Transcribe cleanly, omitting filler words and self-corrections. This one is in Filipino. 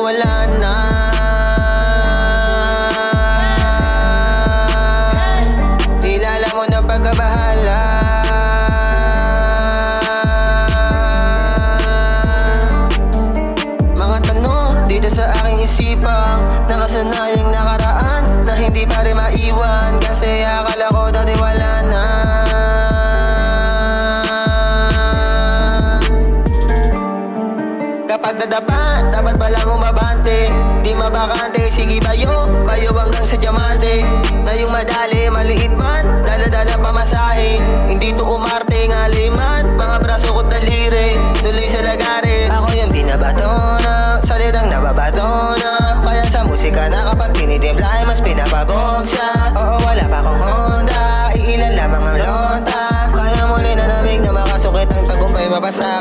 wala na. Ilala mo ng pagkabahala. Mga tanong dito sa aking isipang nakasanayang nakaraan na hindi pa rin maiwan, kasi akala ko dati wala na. Kapag nadapa, dapat palang umabante. Di mabakante, sige bayo, bayo hanggang sa diamante. Na yung madali, maliit man, dala-dala pamasahe. Hindi to umarte, ngaliman, mga braso ko't daliri. Tuloy sa lagari, ako yung binabato na, salitang nababato na. Kaya sa musika na kapag tinitimpla ay mas pinapabogsa. Oo, wala pa akong Honda, iilan lamang ang lonta. Kaya muli na namig na makasukit ang tagumpay mapasa.